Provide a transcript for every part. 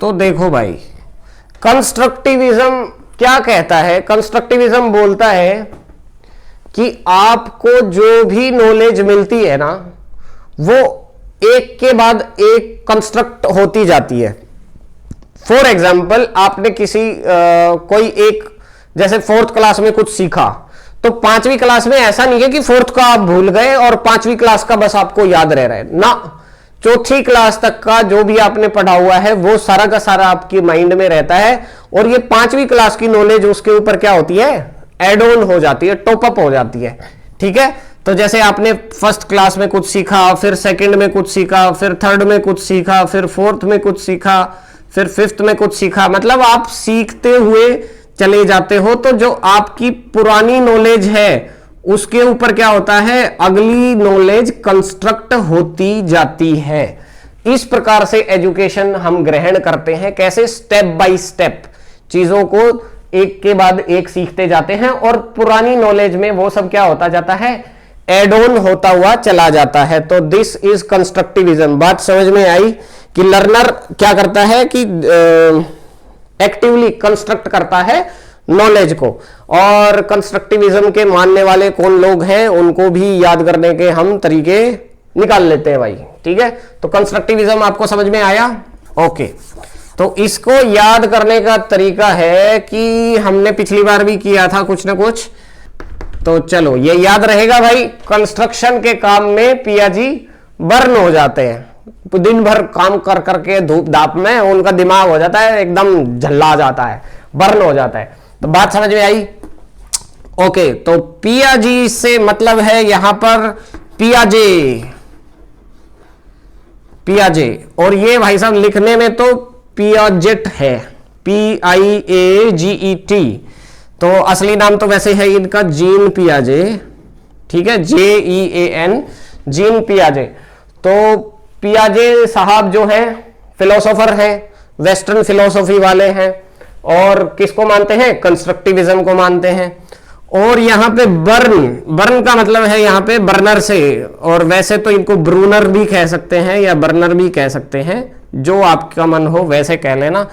तो देखो भाई, कंस्ट्रक्टिविज्म क्या कहता है? कंस्ट्रक्टिविज्म बोलता है कि आपको जो भी नॉलेज मिलती है ना, वो एक के बाद एक कंस्ट्रक्ट होती जाती है। फॉर एग्जाम्पल, आपने कोई एक, जैसे 4th क्लास में कुछ सीखा, तो 5वीं क्लास में ऐसा नहीं है कि 4th का आप भूल गए और 5वीं क्लास का बस आपको याद रह रहा है ना। 4थी क्लास तक का जो भी आपने पढ़ा हुआ है वो सारा का सारा आपकी माइंड में रहता है, और ये 5वीं क्लास की नॉलेज उसके ऊपर क्या होती है? एड ऑन हो जाती है, टॉपअप हो जाती है। ठीक है, तो जैसे आपने 1st क्लास में कुछ सीखा, फिर 2nd में कुछ सीखा, फिर 3rd में कुछ सीखा, फिर 4th में कुछ सीखा, फिर 5th में कुछ सीखा, मतलब आप सीखते हुए चले जाते हो। तो जो आपकी पुरानी नॉलेज है उसके ऊपर क्या होता है? अगली नॉलेज कंस्ट्रक्ट होती जाती है। इस प्रकार से एजुकेशन हम ग्रहण करते हैं। कैसे? स्टेप बाय स्टेप चीजों को एक के बाद एक सीखते जाते हैं, और पुरानी नॉलेज में वो सब क्या होता जाता है? एड ऑन होता हुआ चला जाता है। तो दिस इज कंस्ट्रक्टिविज्म। बात समझ में आई कि लर्नर क्या करता है कि एक्टिवली कंस्ट्रक्ट करता है नॉलेज को। और कंस्ट्रक्टिविज्म के मानने वाले कौन लोग हैं उनको भी याद करने के हम तरीके निकाल लेते हैं भाई। ठीक है, तो कंस्ट्रक्टिविज्म आपको समझ में आया? ओके, तो इसको याद करने का तरीका है कि हमने पिछली बार भी किया था कुछ ना कुछ, तो चलो ये याद रहेगा भाई। कंस्ट्रक्शन के काम में पियाजी बर्न हो जाते हैं, दिन भर काम कर करके धूप धाप में उनका दिमाग हो जाता है एकदम झल्ला जाता है, बर्न हो जाता है। तो बात समझ में आई? ओके, तो पियाजी से मतलब है यहां पर पियाजे, पियाजे, और ये भाई साहब लिखने में तो पियाजेट है, PIAGET। तो असली नाम तो वैसे है इनका जीन पियाजे। ठीक है, JEAN, जीन पियाजे। तो पियाजे साहब जो हैं फिलोसोफर हैं, वेस्टर्न फिलोसॉफी वाले हैं, और किसको मानते हैं? कंस्ट्रक्टिविज्म को मानते हैं। और यहां पे बर्न, बर्न का मतलब है यहां पे बर्नर से, और वैसे तो इनको ब्रूनर भी कह सकते हैं या बर्नर भी कह सकते हैं, जो आपका मन हो वैसे कह लेना।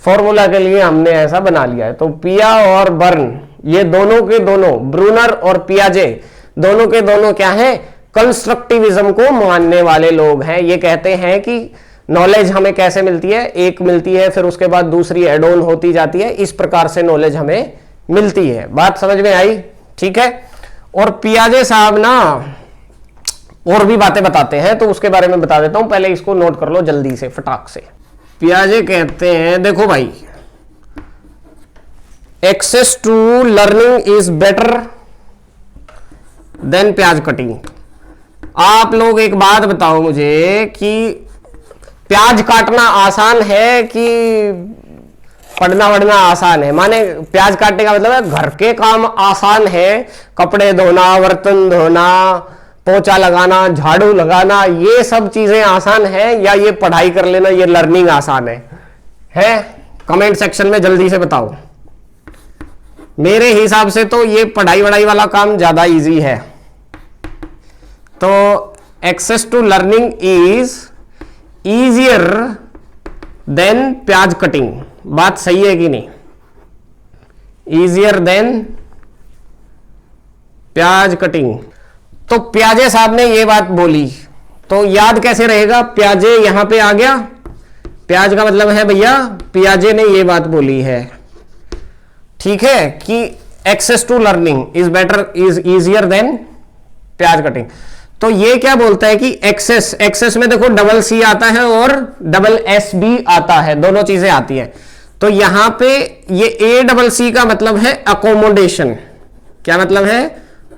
फॉर्मूला के लिए हमने ऐसा बना लिया है। तो पिया और बर्न, ये दोनों के दोनों, ब्रूनर और पियाजे, दोनों के दोनों क्या है? कंस्ट्रक्टिविज्म को मानने वाले लोग हैं। ये कहते हैं कि नॉलेज हमें कैसे मिलती है? एक मिलती है, फिर उसके बाद दूसरी एड ऑन होती जाती है, इस प्रकार से नॉलेज हमें मिलती है। बात समझ में आई? ठीक है, और पियाजे साहब ना और भी बातें बताते हैं, तो उसके बारे में बता देता हूं, पहले इसको नोट कर लो जल्दी से, फटाक से। पियाजे कहते हैं, देखो भाई, access to learning is better than प्याज कटिंग। आप लोग एक बात बताओ मुझे कि प्याज काटना आसान है कि पढ़ना वढ़ना आसान है? माने प्याज काटने का मतलब है घर के काम आसान है, कपड़े धोना, बर्तन धोना, पोछा लगाना, झाड़ू लगाना, ये सब चीजें आसान है, या ये पढ़ाई कर लेना, ये लर्निंग आसान है? कमेंट सेक्शन में जल्दी से बताओ। मेरे हिसाब से तो ये पढ़ाई वढ़ाई वाला काम ज्यादा इजी है। तो access to learning is easier than प्याज कटिंग। बात सही है कि नहीं? ईजियर देन प्याज कटिंग। तो प्याजे साहब ने ये बात बोली, तो याद कैसे रहेगा? प्याजे यहां पे आ गया, प्याज का मतलब है भैया पियाजे ने ये बात बोली है। ठीक है, कि access to learning is better, is easier than प्याज कटिंग। तो ये क्या बोलता है कि एक्सेस, एक्सेस में देखो डबल सी आता है और डबल एस भी आता है, दोनों चीजें आती हैं। तो यहां पे ये ए डबल सी का मतलब है अकोमोडेशन। क्या मतलब है?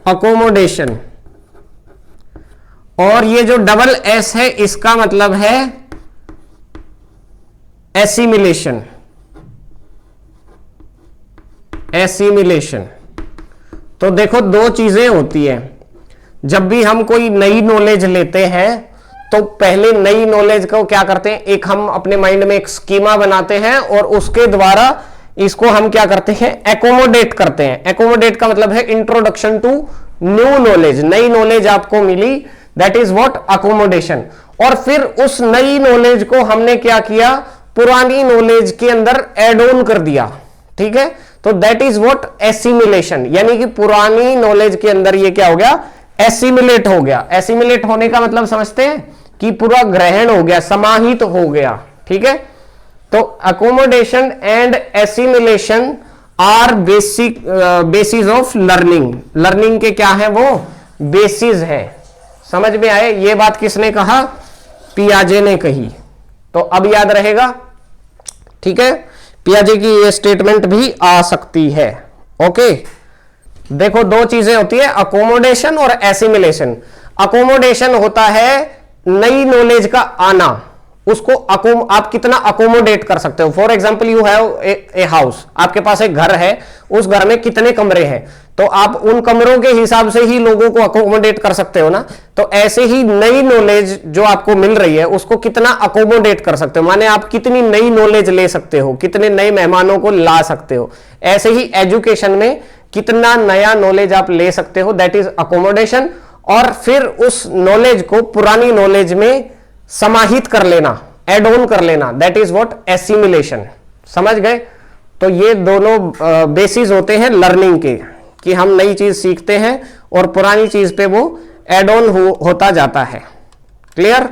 अकोमोडेशन। और ये जो डबल एस है इसका मतलब है एसिमिलेशन। एसिमिलेशन। तो देखो दो चीजें होती है, जब भी हम कोई नई नॉलेज लेते हैं तो पहले नई नॉलेज को क्या करते हैं, एक हम अपने माइंड में एक स्कीमा बनाते हैं और उसके द्वारा इसको हम क्या करते हैं, एकोमोडेट करते हैं। एकोमोडेट का मतलब है इंट्रोडक्शन टू न्यू नॉलेज। नई नॉलेज आपको मिली, दैट इज व्हाट, अकोमोडेशन। और फिर उस नई नॉलेज को हमने क्या किया, पुरानी नॉलेज के अंदर एड ऑन कर दिया, ठीक है, तो दैट इज व्हाट एसिमिलेशन, यानी कि पुरानी नॉलेज के अंदर ये क्या हो गया, एसिमिलेट हो गया। एसिमिलेट होने का मतलब समझते हैं कि पूरा ग्रहण हो गया, समाहित हो गया, ठीक है। तो accommodation and assimilation are basis of learning. Learning के क्या है, वो बेसिस है। समझ में आए, ये बात किसने कहा, पियाजे ने कही। तो अब याद रहेगा, ठीक है, पियाजे की ये स्टेटमेंट भी आ सकती है। ओके, देखो दो चीजें होती है, अकोमोडेशन और एसिमिलेशन। अकोमोडेशन होता है नई नॉलेज का आना, उसको आप कितना अकोमोडेट कर सकते हो। For example you have a house, आपके पास एक घर है, उस घर में कितने कमरे हैं, तो आप उन कमरों के हिसाब से ही लोगों को अकोमोडेट कर सकते हो ना। तो ऐसे ही नई नॉलेज जो आपको मिल रही है उसको कितना अकोमोडेट कर सकते हो, माने आप कितनी नई नॉलेज ले सकते हो, कितने नए मेहमानों को ला सकते हो। ऐसे ही एजुकेशन में कितना नया नॉलेज आप ले सकते हो, दैट इज अकोमोडेशन। और फिर उस नॉलेज को पुरानी नॉलेज में समाहित कर लेना, एड ऑन कर लेना, दैट इज व्हाट एसिमिलेशन। समझ गए। तो ये दोनों बेसिस होते हैं लर्निंग के, कि हम नई चीज सीखते हैं और पुरानी चीज पे वो एड ऑन होता जाता है। क्लियर।